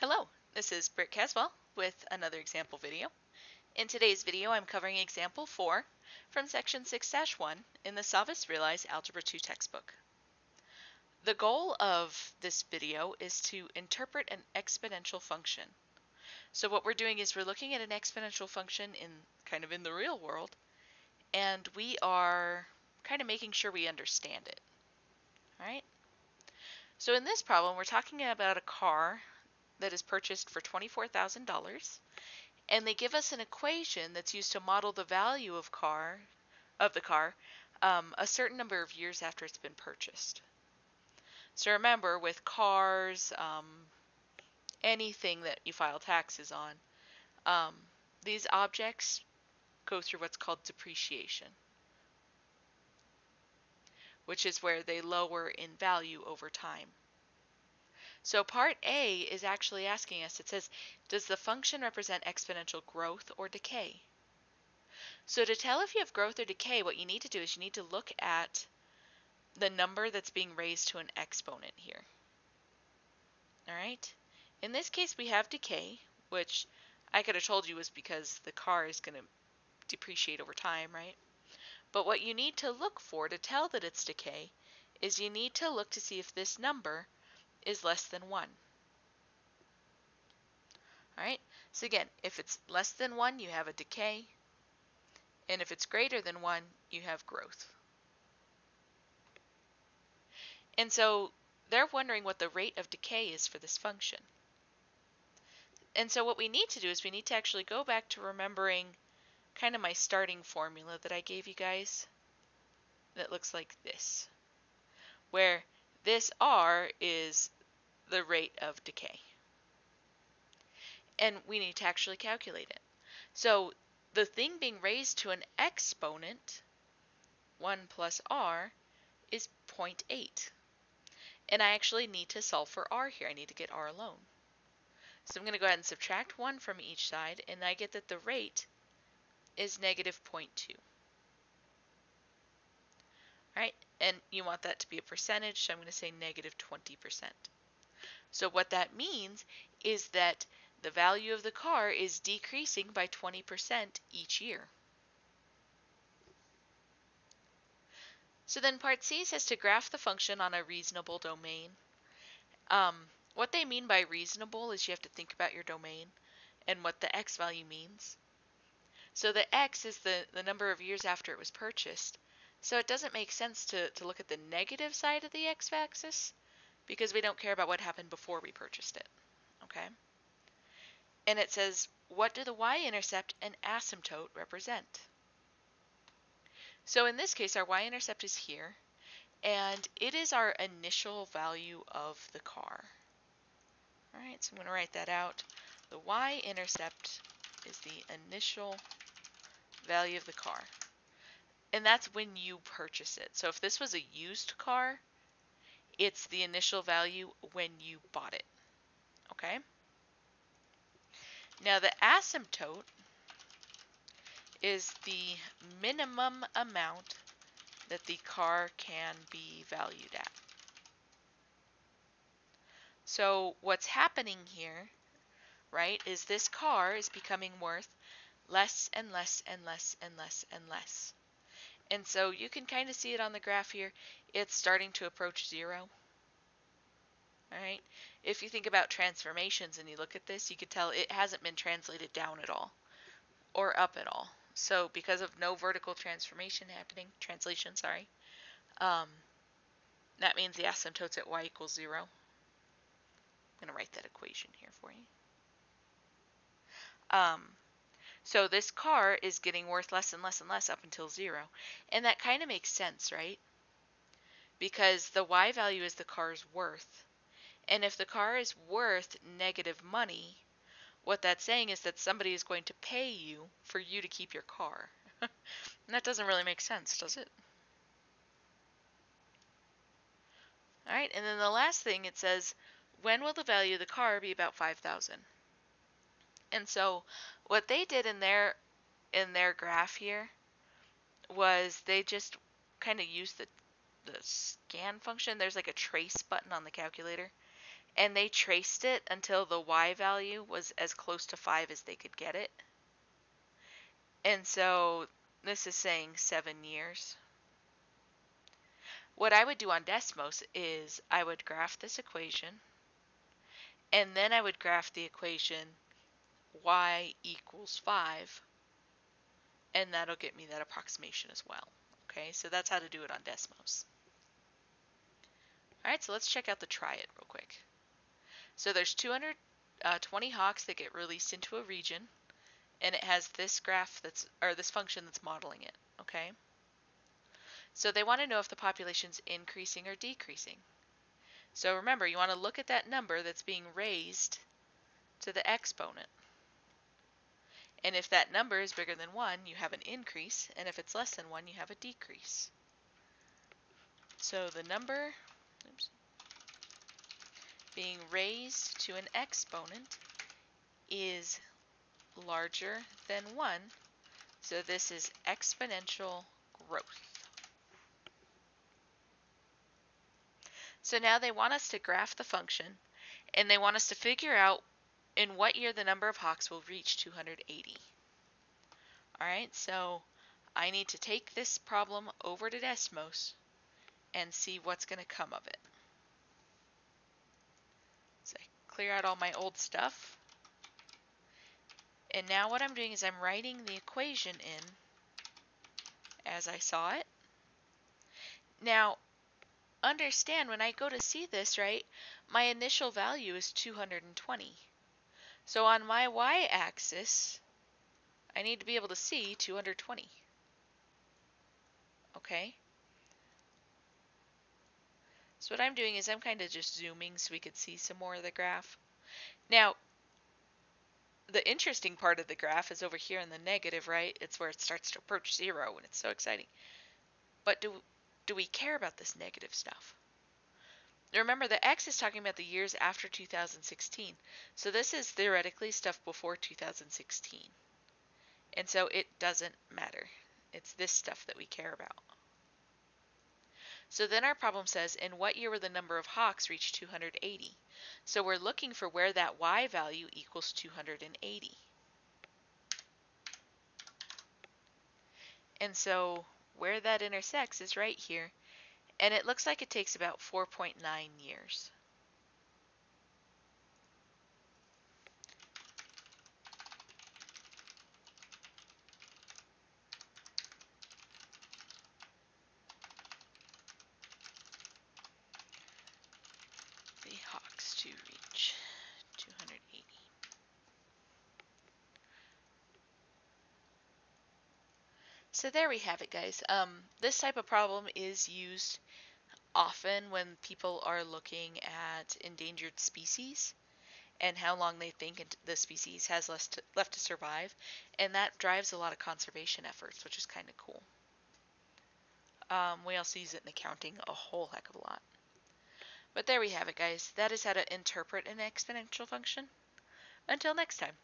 Hello, this is Britt Caswell with another example video. In today's video, I'm covering example 4 from section 6-1 in the SavvasRealize Algebra 2 textbook. The goal of this video is to interpret an exponential function. So what we're doing is we're looking at an exponential function in the real world, and we are kind of making sure we understand it. All right? So in this problem, we're talking about a car that is purchased for $24,000. And they give us an equation that's used to model the value of the car a certain number of years after it's been purchased. So remember, with cars, anything that you file taxes on, these objects go through what's called depreciation, which is where they lower in value over time. So part A is actually asking us, it says, does the function represent exponential growth or decay? So to tell if you have growth or decay, what you need to do is you need to look at the number that's being raised to an exponent here. All right? In this case, we have decay, which I could have told you was because the car is going to depreciate over time, right? But what you need to look for to tell that it's decay is you need to look to see if this number is less than 1. All right? So again, if it's less than 1, you have a decay. And if it's greater than 1, you have growth. And so they're wondering what the rate of decay is for this function. And so what we need to do is we need to actually go back to remembering kind of my starting formula that I gave you guys that looks like this, where this R is the rate of decay. And we need to actually calculate it. So the thing being raised to an exponent, 1 plus R, is 0.8. And I actually need to solve for R here. I need to get R alone. So I'm going to go ahead and subtract 1 from each side, and I get that the rate is negative 0.2. Right? And you want that to be a percentage, so I'm going to say negative 20%. So what that means is that the value of the car is decreasing by 20% each year. So then part C says to graph the function on a reasonable domain. What they mean by reasonable is you have to think about your domain and what the x value means. So the x is the number of years after it was purchased. So it doesn't make sense to look at the negative side of the x-axis because we don't care about what happened before we purchased it. Okay? And it says, what do the y-intercept and asymptote represent? So in this case, our y-intercept is here, and it is our initial value of the car. All right, so I'm going to write that out. The y-intercept is the initial value of the car. And that's when you purchase it. So if this was a used car, it's the initial value when you bought it. Okay? Now the asymptote is the minimum amount that the car can be valued at. So what's happening here, right, is this car is becoming worth less and less and less and less and less. And so you can kind of see it on the graph here. It's starting to approach 0. All right. If you think about transformations and you look at this, you could tell it hasn't been translated down at all or up at all. So because of no vertical translation, that means the asymptote's at y equals 0. I'm going to write that equation here for you. So this car is getting worth less and less and less up until 0. And that kind of makes sense, right? Because the y value is the car's worth. And if the car is worth negative money, what that's saying is that somebody is going to pay you for you to keep your car. And that doesn't really make sense, does it? All right, and then the last thing it says, when will the value of the car be about 5,000? And so what they did in their graph here was they just kind of used the scan function. There's like a trace button on the calculator. and they traced it until the y value was as close to 5 as they could get it. And so this is saying 7 years. What I would do on Desmos is I would graph this equation, and then I would graph the equation y equals 5, and that'll get me that approximation as well. Okay, so that's how to do it on Desmos. All right, so let's check out the try it real quick. So there's 220 hawks that get released into a region, and it has this graph this function that's modeling it. Okay, so they want to know if the population's increasing or decreasing. So remember, you want to look at that number that's being raised to the exponent. And if that number is bigger than 1, you have an increase, and if it's less than 1, you have a decrease. So the number being raised to an exponent is larger than 1, so this is exponential growth. So now they want us to graph the function, and they want us to figure out in what year the number of hawks will reach 280. Alright, so I need to take this problem over to Desmos and see what's going to come of it. So I clear out all my old stuff. And now what I'm doing is I'm writing the equation in as I saw it. Now, understand when I go to see this, right, my initial value is 220. So on my y-axis, I need to be able to see 220. Okay? So what I'm doing is I'm kind of just zooming so we could see some more of the graph. Now, the interesting part of the graph is over here in the negative, right? It's where it starts to approach 0, and it's so exciting. But do we care about this negative stuff? Remember, the X is talking about the years after 2016. So this is theoretically stuff before 2016. And so it doesn't matter. It's this stuff that we care about. So then our problem says, in what year will the number of hawks reach 280? So we're looking for where that y value equals 280. And so where that intersects is right here. And it looks like it takes about 4.9 years. The hawks to reach 280. So there we have it, guys. This type of problem is used often when people are looking at endangered species and how long they think the species has left to survive, and that drives a lot of conservation efforts, which is kind of cool. We also use it in accounting a whole heck of a lot. But there we have it, guys. That is how to interpret an exponential function. Until next time.